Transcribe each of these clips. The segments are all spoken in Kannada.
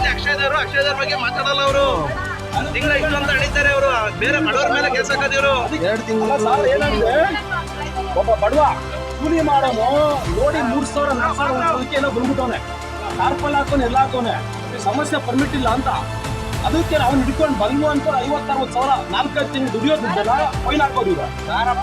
ಅಕ್ಷಯದವ್ರ ಬಗ್ಗೆ ಮಾತಾಡಲ್ಲ ಅವರು. ತಿಂಗಳ ಇಷ್ಟು ಅಂತ ಅಳಿತಾರೆ ಅವರು. ಬೇರೆ ಬಡವರ ಮೇಲೆ ಕೆಲಸ ಹಾಕೋದಿವರು. 2 ತಿಂಗಳು ಒಬ್ಬ ಬಡವ ಕೂಲಿ ಮಾಡೋನು ನೋಡಿ 3,000 ಏನೋ ಬಂದ್ಬಿಟ್ಟವನೆ. ಟಾರ್ಪಲ್ ಹಾಕೋನೆ ಎಲ್ಲ ಹಾಕೋನೆ. ಸಮಸ್ಯೆ ಪರ್ಮಿಟ್ ಇಲ್ಲ ಅಂತ ಅದಕ್ಕೆ ಅವ್ನು ಹಿಡ್ಕೊಂಡು ಬಂದು ಅಂತ 50-60 ಸಾವಿರ 4 ತಿಂಗಳು ದುಡಿಯೋದಿದ್ದಲ್ಲ ಫೈನ್ ಹಾಕೋದು.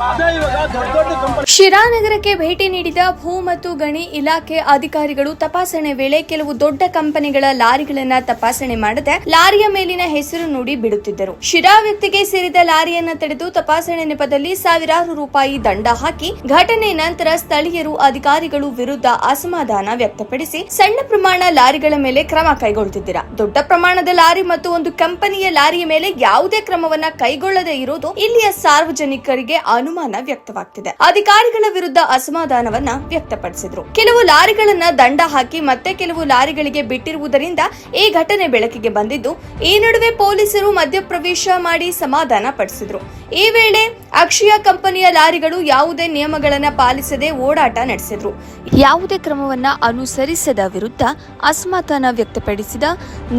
ಅದೇ ಇವಾಗ ದೊಡ್ಡ ದೊಡ್ಡ ಕಂಪನಿ. ಶಿರಾನಗರಕ್ಕೆ ಭೇಟಿ ನೀಡಿದ ಭೂ ಮತ್ತು ಗಣಿ ಇಲಾಖೆ ಅಧಿಕಾರಿಗಳು ತಪಾಸಣೆ ವೇಳೆ ಕೆಲವು ದೊಡ್ಡ ಕಂಪನಿಗಳ ಲಾರಿಗಳನ್ನ ತಪಾಸಣೆ ಮಾಡದೆ ಲಾರಿಯ ಮೇಲಿನ ಹೆಸರು ನುಡಿ ಬಿಡುತ್ತಿದ್ದರು. ಶಿರಾ ವ್ಯಕ್ತಿಗೆ ಸೇರಿದ ಲಾರಿಯನ್ನ ತಡೆದು ತಪಾಸಣೆ ನೆಪದಲ್ಲಿ ಸಾವಿರಾರು ರೂಪಾಯಿ ದಂಡ ಹಾಕಿ ಘಟನೆ ನಂತರ ಸ್ಥಳೀಯರು ಅಧಿಕಾರಿಗಳು ವಿರುದ್ಧ ಅಸಮಾಧಾನ ವ್ಯಕ್ತಪಡಿಸಿ ಸಣ್ಣ ಪ್ರಮಾಣ ಲಾರಿಗಳ ಮೇಲೆ ಕ್ರಮ ಕೈಗೊಳ್ಳುತ್ತಿದ್ದೀರಾ, ದೊಡ್ಡ ಪ್ರಮಾಣದ ಲಾರಿ ಮತ್ತು ಒಂದು ಕಂಪನಿಯ ಲಾರಿಯ ಮೇಲೆ ಯಾವುದೇ ಕ್ರಮವನ್ನ ಕೈಗೊಳ್ಳದೆ ಇರುವುದು ಇಲ್ಲಿಯ ಸಾರ್ವಜನಿಕರಿಗೆ ಅನುಮಾನ ವ್ಯಕ್ತವಾಗ್ತಿದೆ. ಅಧಿಕಾರಿಗಳ ವಿರುದ್ಧ ಅಸಮಾಧಾನವನ್ನ ವ್ಯಕ್ತಪಡಿಸಿದ್ರು. ಕೆಲವು ಲಾರಿಗಳನ್ನ ದಂಡ ಹಾಕಿ ಮತ್ತೆ ಕೆಲವು ಲಾರಿಗಳಿಗೆ ಬಿಟ್ಟಿರುವುದರಿಂದ ಈ ಘಟನೆ ಬೆಳಕಿಗೆ ಬಂದಿದ್ದು, ಈ ನಡುವೆ ಪೊಲೀಸರು ಮಧ್ಯಪ್ರವೇಶ ಮಾಡಿ ಸಮಾಧಾನ ಪಡಿಸಿದ್ರು. ಈ ವೇಳೆ ಅಕ್ಷಯ ಕಂಪನಿಯ ಲಾರಿಗಳು ಯಾವುದೇ ನಿಯಮಗಳನ್ನ ಪಾಲಿಸದೆ ಓಡಾಟ ನಡೆಸಿದ್ರು. ಯಾವುದೇ ಕ್ರಮವನ್ನ ಅನುಸರಿಸದ ವಿರುದ್ಧ ಅಸಮಾಧಾನ ವ್ಯಕ್ತಪಡಿಸಿದ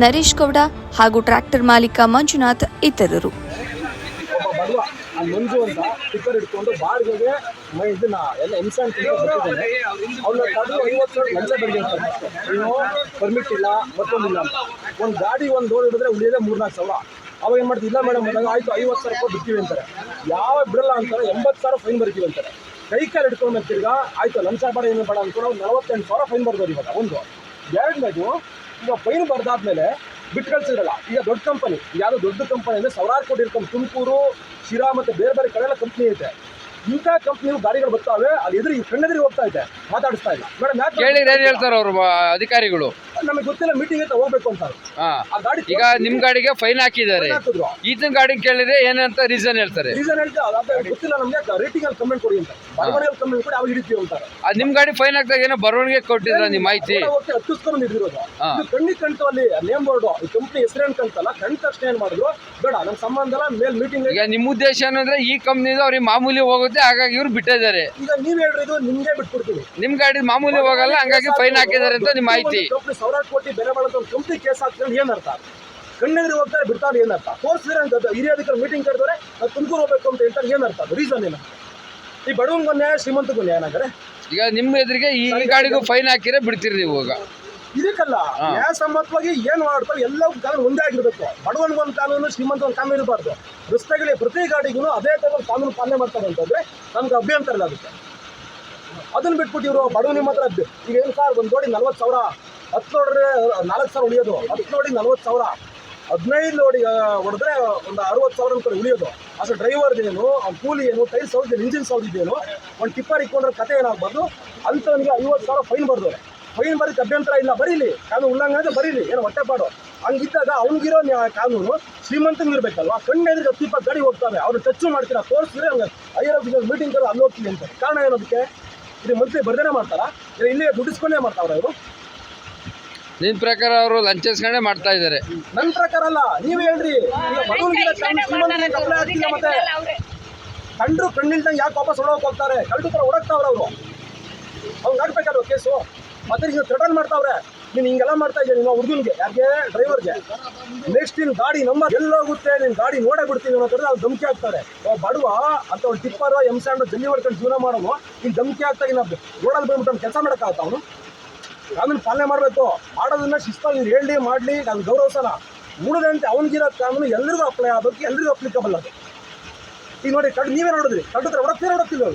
ನರೇಶ್ ಗೌಡ ಹಾಗೂ ಟ್ರ್ಯಾಕ್ಟರ್ ಮಾಲೀಕ ಮಂಜುನಾಥ್ ಇತರರು. ಮಂಜು ಅಂತ ಟಿಪ್ಪರ್ ಹಿಡ್ಕೊಂಡು ಬಾಡಿಗೆಗೆ ಇದನ್ನ ಎಲ್ಲ ಇನ್ಸೆಂಟ್ ಅವ್ನ ತಡೆದು 50 ಸಾವಿರ ಲಂಚ ಬೆಳೆದಿರ್ತಾರೆ. ಏನೋ ಪರ್ಮಿಟ್ ಇಲ್ಲ ಮತ್ತೊಂದಿಲ್ಲ ಅಂತ ಒಂದು ಗಾಡಿ ಒಂದು ಲೋಡ್ ಹಿಡಿದ್ರೆ ಉಳಿಯೋದೇ 3-4 ಸಾವಿರ. ಅವಾಗ ಏನು ಮಾಡ್ತೀವಿ, ಇಲ್ಲ ಮೇಡಮ್ ಅಂದಾಗ ಆಯಿತು 50 ಸಾವಿರ ರೂಪಾಯಿ ಬಿಡ್ತೀವಿ ಅಂತಾರೆ. ಯಾವಾಗ ಬಿಡಲ್ಲ ಅಂತಾರೆ 80 ಸಾವಿರ ಫೈನ್ ಬರ್ತೀವಿ ಅಂತಾರೆ. ಕೈ ಕಾಲು ಹಿಡ್ಕೊಂಡು ತಿರ್ಗಾ ಆಯಿತು ಲಂಚ ಬೇಡ ಏನು ಬೇಡ ಅಂದ್ಕೊಂಡು 48 ಸಾವಿರ ಫೈನ್ ಬರ್ಬೋದು. ಇವಾಗ ಒಂದು ಎರಡನೇದು, ಈಗ ಫೈನ್ ಬರ್ದಾದ್ಮೇಲೆ ಬಿಟ್ಟು ಕಳಿಸಿದ್ರಲ್ಲ. ಈಗ ದೊಡ್ಡ ಕಂಪನಿ, ಯಾವುದೋ ದೊಡ್ಡ ಕಂಪನಿ ಅಂದರೆ ಸಾವಿರಾರು ಕೋಟಿ ಇರ್ಕೊಂಡು ತುಮಕೂರು, ಶಿರಾ ಮತ್ತು ಬೇರೆ ಬೇರೆ ಕಡೆ ಎಲ್ಲ ಕಂಪ್ನಿ ಐತೆ. ಇಂಥ ಕಂಪ್ನಿ ಗಾಡಿಗಳು ಬರ್ತಾವೆ, ಅಲ್ಲಿ ಎದುರು ಕಣ್ಣೆದುರಿಗೆ ಹೋಗ್ತಾ ಇದೆ, ಮಾತಾಡಿಸ್ತಾ ಇಲ್ಲ. ಮೇಡಮ್ ಯಾಕೆ ಕೇಳಿದ್ರೆ ಏನು ಹೇಳ್ತಾರೆ ಅವರು ಅಧಿಕಾರಿಗಳು? ನಮಗೆ ಗೊತ್ತಿಲ್ಲ, ಮೀಟಿಂಗ್ ಅಂತ ಹೋಗ್ಬೇಕು ಅಂತಾರೆ. ಆ ಗಾಡಿ ಈಗ ನಿಮ್ಮ ಗಾಡಿಗೆ ಫೈನ್ ಹಾಕಿದ್ದಾರೆ, ಈತನ ಗಾಡಿಗೆ ಕೇಳಿದ್ರೆ ಏನಂತ ರೀಸನ್ ಹೇಳ್ತಾರೆ? ರೀಸನ್ ಹೇಳ್ತಾರೆ ಗೊತ್ತಿಲ್ಲ ನಮಗೆ, ರೇಟಿಂಗ್ ಅಲ್ಲಿ ಕಮೆಂಟ್ ಕೊಡಿ ಅಂತ, ಬರವಣಿಗೆ ಕಮೆಂಟ್ ಕೊಡಿ ಅವಾಗ ಹಿಡಿತೀವಿ ಅಂತಾರೆ. ನಿಮ್ಮ ಗಾಡಿ ಫೈನ್ ಹಾಕಿದಾಗ ಏನೋ ಬರವಣಿಗೆ ಕೊಟ್ಟಿದ್ರ ನಿಮ್ಮ ಮಾಹಿತಿ ಹತ್ತಿಸ್ಕೊಂಡು ಹಿಡಿದಿರೋದು. ಕಣ್ಣಿ ಕಂಟು ಅಲ್ಲಿ ನೇಮ್ ಬೋರ್ಡು ಈ ಕಂಪ್ನಿ ಹೆಸರೇನು ಕಂತಲ್ಲ, ಕಂಡ ತಕ್ಷಣ ಏನ್ ಮಾಡಿದ್ರು, ಬೇಡ ನಮ್ಮ ಸಂಬಂಧ ಎಲ್ಲ ಮೇಲ್ ಮೀಟಿಂಗ್. ಈಗ ನಿಮ್ಮ ಉದ್ದೇಶ ಏನಂದ್ರೆ ಈ ಕಂಪ್ನಿದು ಅವ್ರಿಗೆ ಮಾಮೂಲಿ ಹೋಗುತ್ತೆ, ಹಾಗಾಗಿ ಇವ್ರು ಬಿಟ್ಟಿದ್ದಾರೆ. ಈಗ ನೀವ್ ಹೇಳ್ರಿ, ಇದು ನಿಮ್ಗೆ ಬಿಟ್ಬಿಡ್ತೀವಿ, ನಿಮ್ ಗಾಡಿ ಮಾಮೂಲಿ ಹೋಗಲ್ಲ, ಹಂಗಾಗಿ ಫೈನ್ ಹಾಕಿದ್ದಾರೆ ಅಂತ ನಿಮ್ಮ ಮಾಹಿತಿ. ಕಂಪ್ನಿ 1,000 ಕೋಟಿ ಬೆಲೆ ಬಾಳಂತ ಒಂದು ಕಂಪ್ನಿ ಕೇಸ್ ಹಾಕ್ತಾರೆ ಏನ್ ಅರ್ಥ? ಕಣ್ಣೆದುರು ಹೋಗ್ತಾರೆ ಬಿಡ್ತಾರೆ ಏನ್ ಅರ್ಥ? ತೋರಿಸಿದ್ರೆ ಅಂತ ಹಿರಿಯ ಅಧಿಕಾರಿ ಮೀಟಿಂಗ್ ಕರೆದವ್ರೆ ತುಮಕೂರು ಹೋಗ್ಬೇಕು ಅಂತ ಹೇಳ್ತಾರೆ, ಏನ್ ಅರ್ಥ? ಅದು ರೀಸನ್ ಏನು? ಈ ಬಡವಂಗ ನ್ಯಾಯ ಶ್ರೀಮಂತಗೂ ನ್ಯಾಯ ಏನಾದ್ರೆ? ಈಗ ನಿಮ್ಮ ಎದುರಿಗೆ ಈ ಗಾಡಿಗೂ ಫೈನ್ ಹಾಕಿದ್ರೆ ಬಿಡ್ತೀರಿ ನೀವು? ಈಗ ಇದಕ್ಕಲ್ಲ, ನ್ಯಾಯಸಮ್ಮತವಾಗಿ ಏನ್ ಮಾಡ್ತಾರೆ ಎಲ್ಲವೂ ಕಾನೂನು ಒಂದೇ ಆಗಿರ್ಬೇಕು. ಬಡವನಿಗೊಂದು ಕಾನೂನು, ಶ್ರೀಮಂತ ಒಂದು ಕಾನೂನು ಇರಬಾರ್ದು. ರಸ್ತೆಗಳಿಗೆ ಪ್ರತಿ ಗಾಡಿಗೂ ಅದೇ ತರ ಕಾನೂನು ಪಾಲನೆ ಮಾಡ್ತಾರೆ ಅಂತಂದ್ರೆ ನಮ್ಗೆ ಅಭ್ಯಂತರ ಇಲ್ಲ ಅದಕ್ಕೆ. ಅದನ್ನ ಬಿಟ್ಬಿಟ್ಟು ಇವರು ಬಡವನಿ ಮಾತ್ರ ಈಗ ಏನು ಸರ್, ಒಂದು ಲೋಡಿ 40 ಸಾವಿರ, 10 ಲೋಡ್ರೆ 4 ಸಾವಿರ ಉಳಿಯೋದು, 10 ಲೋಡಿಗೆ 40 ಸಾವಿರ, 15 ಲೋಡಿಗೆ ಹೊಡೆದ್ರೆ ಒಂದು 60 ಸಾವಿರ ಕಡೆ ಉಳಿಯೋದು. ಅಷ್ಟು ಡ್ರೈವರ್ದೇನು, ಅವ್ನ ಕೂಲಿ ಏನು, ಟೈರ್ ಸೌದಿದ್ದೇನು, ಇಂಜಿನ್ ಸೌದಿದ್ದೇನು, ಒಂದು ಟಿಪ್ಪರ್ ಇಟ್ಕೊಂಡ್ರೆ ಕತೆ ಏನಾಗಬಾರ್ದು ಅಂಥವನಿಗೆ 50 ಸಾವಿರ ಫೈನ್ ಬರ್ದವ್ರೆ. ಫೈನ್ ಬರೀಕ್ ಅಭ್ಯಂತರ ಇಲ್ಲ, ಬರೀಲಿ, ಕಾನೂನು ಉಲ್ಲಂಘನೆ ಬರೀಲಿ, ಏನು ಹೊಟ್ಟೆಪಾಡು. ಹಂಗಿದ್ದಾಗ ಅವ್ನಿಗಿರೋ ಕಾನೂನು ಶ್ರೀಮಂತನಿರ್ಬೇಕಲ್ವಾ? ಕಣ್ಣೆದ್ರಿಗೆ 10-20 ಗಾಡಿ ಹೋಗ್ತಾವೆ, ಅವ್ರು ಟಚ್ಚು ಮಾಡ್ತೀರಾ, ತೋರಿಸಿದ್ರೆ ಅವ್ನಿಗೆ ಹೈಯರ್ ಆಫೀಸರ್ ಮೀಟಿಂಗ್ ಕರೆದು ಅಲ್ಲಿ ಹೋಗ್ತೀನಿ ಅಂತ. ಕಾರಣ ಏನೋದಕ್ಕೆ? ಇದು ಮಂತ್ಲಿ ಬರ್ದೇನೆ ಮಾಡ್ತಾರಾ, ಇಲ್ಲೇ ದುಡ್ಡಿಸ್ಕೊಂಡೇ ಮಾಡ್ತಾವ್ರೆ ಅವರು? ನಿನ್ ಪ್ರಕಾರ ಅವರು ಲಂಚ ಇಸ್ಕೊಂಡೇ ಮಾಡ್ತಾ ಇದ್ದಾರೆ? ನನ್ನ ಪ್ರಕಾರ ಅಲ್ಲ, ನೀವೇ ಹೇಳ್ರಿ. ಮತ್ತೆ ಕಂಡ್ರು ಕಣ್ಣಿಲ್ದಂಗೆ ಯಾಕೆ ವಾಪಸ್ ಹೊಡೋಕೆ ಹೋಗ್ತಾರೆ? ಕಳ್ದು ತರ ಹೊಡಕ್ತಾವ್ರೆ ಅವರು. ಅವ್ನು ಹಾಕ್ಬೇಕಲ್ವ ಕೇಸು? ಮತ್ತೆ ಈಗ ಥ್ರೆಟನ್ ಮಾಡ್ತಾವ್ರೆ, ನೀನು ಹಿಂಗೆಲ್ಲ ಮಾಡ್ತಾ ಇದ್ದೀನಿ ನೀವು ಹುಡುಗನಿಗೆ, ಯಾಕೆ? ಡ್ರೈವರ್ಗೆ. ನೆಕ್ಸ್ಟ್ ನಿನ್ನ ಗಾಡಿ ನಂಬರ್ ಎಲ್ಲೋಗುತ್ತೆ, ನಿನ್ನ ಗಾಡಿ ನೋಡೇ ಬಿಡ್ತೀನಿ ಅನ್ನೋ ಥರ ಅವ್ರು ಧಮಕಿ ಹಾಕ್ತಾರೆ. ಬಡವ ಅಂತ ಒಂದು ಟಿಪ್ಪರು M-Sand ಜಲ್ಲಿ ಹೊಡ್ಕೊಂಡು ಜೀವನ ಮಾಡೋನು ಈಗ ಧಮಕಿ ಹಾಕ್ತಾಗಿ ನಾವು ರೋಡಲ್ಲಿ ಬಂದ್ಬಿಟ್ಟು ಕೆಲಸ ಮಾಡೋಕ್ಕಾಗತ್ತ? ಅವನು ಕಾನೂನು ಪಾಲನೆ ಮಾಡಬೇಕು. ಮಾಡೋದನ್ನ ಶಿಸ್ತಾಗಿ ಹೇಳಿ ಮಾಡಲಿ, ನಾನು ಗೌರವಿಸೋಣ. ಮೂಡದಂತೆ ಅವನಿಗಿರೋ ಕಾನೂನು ಎಲ್ರಿಗೂ ಅಪ್ಲೈ ಆಗೋದಕ್ಕೆ, ಎಲ್ರಿಗೂ ಅಪ್ಲಿಕಬಲ್ ಅದು. ಈಗ ನೋಡಿ, ನೀವೇ ನೋಡಿದ್ರಿ, ಕಡ್ಡು ಹೊಡಕ್ತಿಲ್ವ?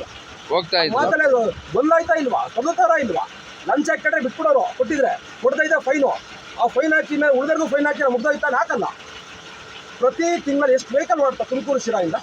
ಹೋಗ್ತಾ ಇದ್ದ ಮಾತಲ್ಲೇ ಬಂದಾಯ್ತಾ ಇಲ್ವಾ? ತೊಗೊತಾರ ಇಲ್ವಾ? ಲಂಚ ಹಾಕಿದ್ರೆ ಬಿಟ್ಬಿಡೋರು, ಕೊಟ್ಟಿದ್ರೆ ಕೊಡ್ತಾ ಇದ್ದ ಫೈನು. ಆ ಫೈನ್ ಹಾಕಿ ಮೇಲೆ ಉಳಿದರ್ಗೂ ಫೈನ್ ಹಾಕಿ ಮುಗ್ದೋಯ್ತಾ? ಹಾಕಲ್ಲ. ಪ್ರತಿ ತಿಂಗಳು ಎಷ್ಟು ವೆಹಿಕಲ್ ಮಾಡ್ತಾರೆ ತುಮಕೂರು ಶಿರಾಯಿಂದ?